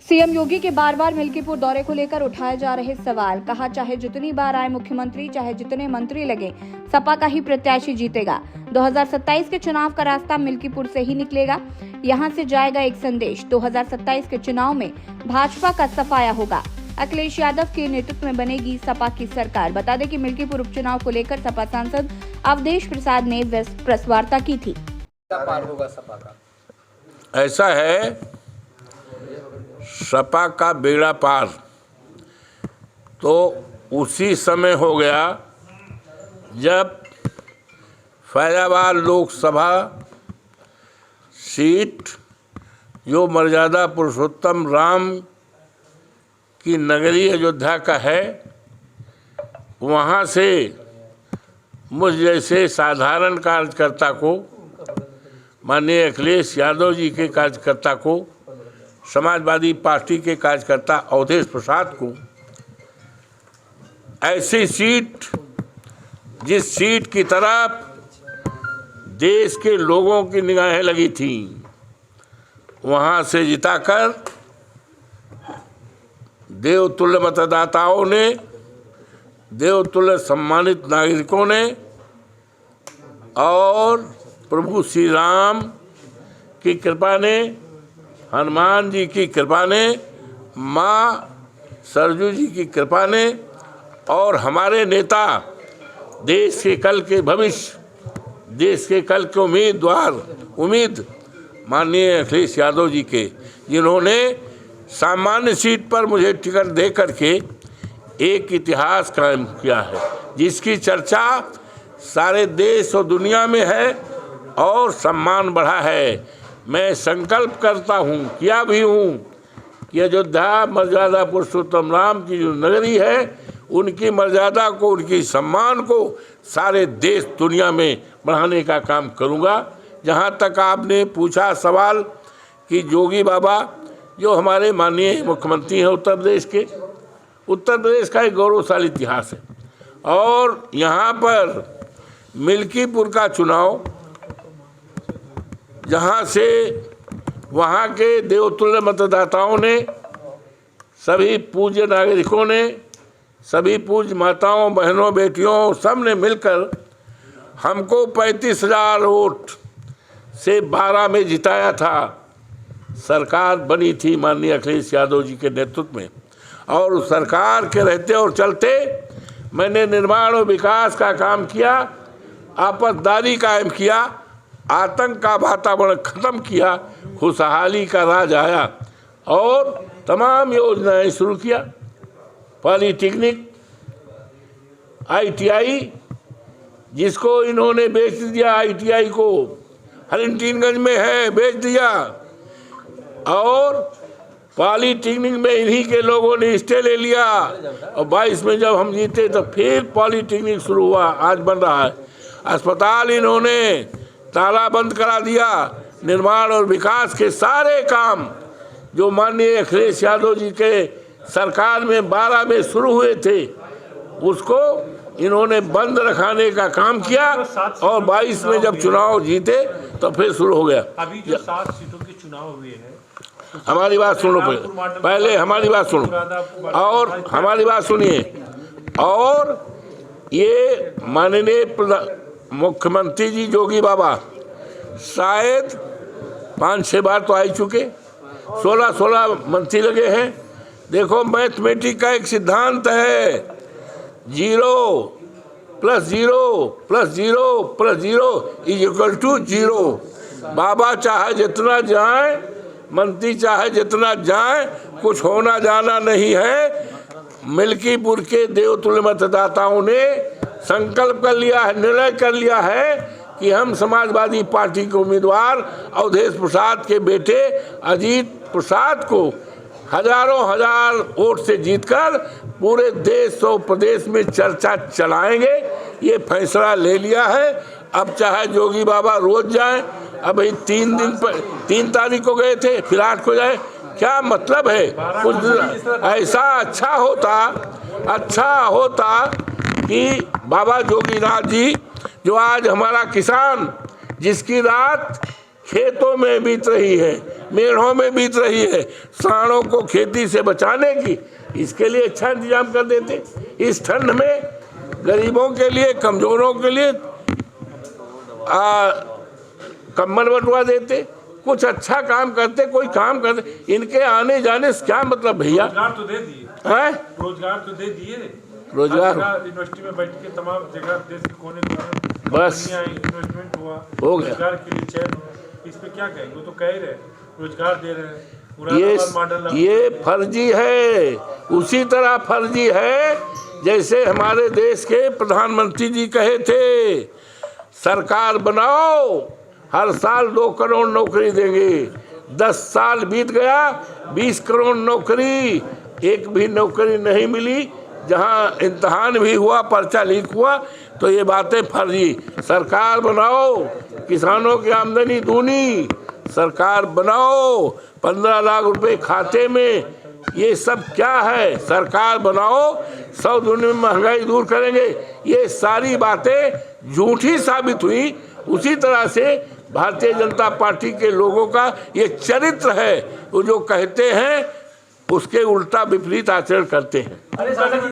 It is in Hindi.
सीएम योगी के बार बार मिल्कीपुर दौरे को लेकर उठाए जा रहे सवाल। कहा चाहे जितनी बार आए मुख्यमंत्री, चाहे जितने मंत्री लगे, सपा का ही प्रत्याशी जीतेगा। 2027 के चुनाव का रास्ता मिल्कीपुर से ही निकलेगा। यहां से जाएगा एक संदेश। 2027 के चुनाव में भाजपा का सफाया होगा। अखिलेश यादव के नेतृत्व में बनेगी सपा की सरकार। बता दें कि मिल्कीपुर उपचुनाव को लेकर सपा सांसद अवधेश प्रसाद ने प्रेस वार्ता की थी। ऐसा है, सपा का बेड़ा पार तो उसी समय हो गया जब फैजाबाद लोकसभा सीट जो मर्यादा पुरुषोत्तम राम की नगरी अयोध्या का है, वहाँ से मुझ जैसे साधारण कार्यकर्ता को, माननीय अखिलेश यादव जी के कार्यकर्ता को, समाजवादी पार्टी के कार्यकर्ता अवधेश प्रसाद को ऐसी सीट, जिस सीट की तरफ देश के लोगों की निगाहें लगी थी, वहां से जिताकर देवतुल्य मतदाताओं ने, देवतुल्य सम्मानित नागरिकों ने और प्रभु श्री राम की कृपा ने, हनुमान जी की कृपा ने, माँ सरजू जी की कृपा ने और हमारे नेता, देश के कल के भविष्य, देश के कल के उम्मीद माननीय अखिलेश यादव जी के, जिन्होंने सामान्य सीट पर मुझे टिकट दे करके एक इतिहास कायम किया है, जिसकी चर्चा सारे देश और दुनिया में है और सम्मान बढ़ा है। मैं संकल्प करता हूँ, किया भी हूँ, कि अयोध्या मर्यादा पुरुषोत्तम राम की जो नगरी है, उनकी मर्यादा को, उनकी सम्मान को सारे देश दुनिया में बढ़ाने का काम करूँगा। जहाँ तक आपने पूछा सवाल कि योगी बाबा जो हमारे माननीय मुख्यमंत्री हैं उत्तर प्रदेश के, उत्तर प्रदेश का एक गौरवशाली इतिहास है और यहाँ पर मिल्कीपुर का चुनाव, जहाँ से वहाँ के देवतुल्य मतदाताओं ने, सभी पूज्य नागरिकों ने, सभी पूज्य माताओं, बहनों, बेटियों, सब ने मिलकर हमको 35,000 वोट से 12 में जिताया था। सरकार बनी थी माननीय अखिलेश यादव जी के नेतृत्व में और उस सरकार के रहते और चलते मैंने निर्माण और विकास का काम किया, आपतदारी कायम किया, आतंक का वातावरण खत्म किया, खुशहाली का राज आया और तमाम योजनाएं शुरू किया। पॉलिटेक्निक, ITI, जिसको इन्होंने बेच दिया, ITI को हरिंटीनगंज में है, बेच दिया और पॉलिटेक्निक में इन्हीं के लोगों ने स्टे ले लिया और 22 में जब हम जीते तो फिर पॉलिटेक्निक शुरू हुआ, आज बन रहा है। अस्पताल इन्होंने ताला बंद करा दिया। निर्माण और विकास के सारे काम जो माननीय अखिलेश यादव जी के सरकार में 12 में शुरू हुए थे, उसको इन्होंने बंद रखाने का काम किया और 22 में जब चुनाव जीते तो फिर शुरू हो गया। अभी जो 7 सीटों के चुनाव हुए हैं, हमारी बात सुनो, पहले हमारी बात सुनो और हमारी बात सुनिए। और ये माननीय मुख्यमंत्री जी योगी बाबा शायद 5-6 बार तो आ चुके, 16 मंत्री लगे हैं। देखो, मैथमेटिक का एक सिद्धांत है, 0 + 0 + 0 + 0 = 0। बाबा चाहे जितना जाए, मंत्री चाहे जितना जाए, कुछ होना जाना नहीं है। मिल्कीपुर के देवतुल्य मतदाताओं ने संकल्प कर लिया है, निर्णय कर लिया है कि हम समाजवादी पार्टी के उम्मीदवार अवधेश प्रसाद के बेटे अजीत प्रसाद को हजार वोट से जीतकर पूरे देश और प्रदेश में चर्चा चलाएंगे। ये फैसला ले लिया है। अब चाहे योगी बाबा रोज जाएं, अभी 3 तारीख को गए थे, फिर 8 को जाए, क्या मतलब है? कुछ ऐसा अच्छा होता कि बाबा जोगीनाथ जी, जो आज हमारा किसान, जिसकी रात खेतों में बीत रही है, मेढ़ों में बीत रही है, सांडों को खेती से बचाने की, इसके लिए अच्छा इंतजाम कर देते। इस ठंड में गरीबों के लिए, कमजोरों के लिए कम्बल बंटवा देते, कुछ अच्छा काम करते, कोई काम करते। इनके आने जाने से क्या मतलब भैया? रोजगार तो दे दिए, हैं? रोजगार तो दे दिए। रोजगार यूनिवर्सिटी में बैठ के तमाम जगह देश के कोने कोने बस इन्वेस्टमेंट हुआ, हो गया। रोजगार के लिए चयन। इस पे क्या कहेंगे? वो तो कह ही रहे रोजगार दे रहे हैं। मुरादाबाद मॉडल ये फर्जी है। उसी तरह फर्जी है जैसे हमारे देश के प्रधानमंत्री जी कहे थे, सरकार बनाओ, हर साल 2 करोड़ नौकरी देंगे। 10 साल बीत गया, 20 करोड़ नौकरी, एक भी नौकरी नहीं मिली। जहां इम्तहान भी हुआ, पर्चा लीक हुआ, तो ये बातें फर्जी। सरकार बनाओ, किसानों की आमदनी दूनी, सरकार बनाओ, 15 लाख रुपए खाते में, ये सब क्या है? सरकार बनाओ, 100 दिन में महंगाई दूर करेंगे, ये सारी बातें झूठी साबित हुई। उसी तरह से भारतीय जनता पार्टी के लोगों का ये चरित्र है, वो जो कहते हैं उसके उल्टा विपरीत आचरण करते हैं।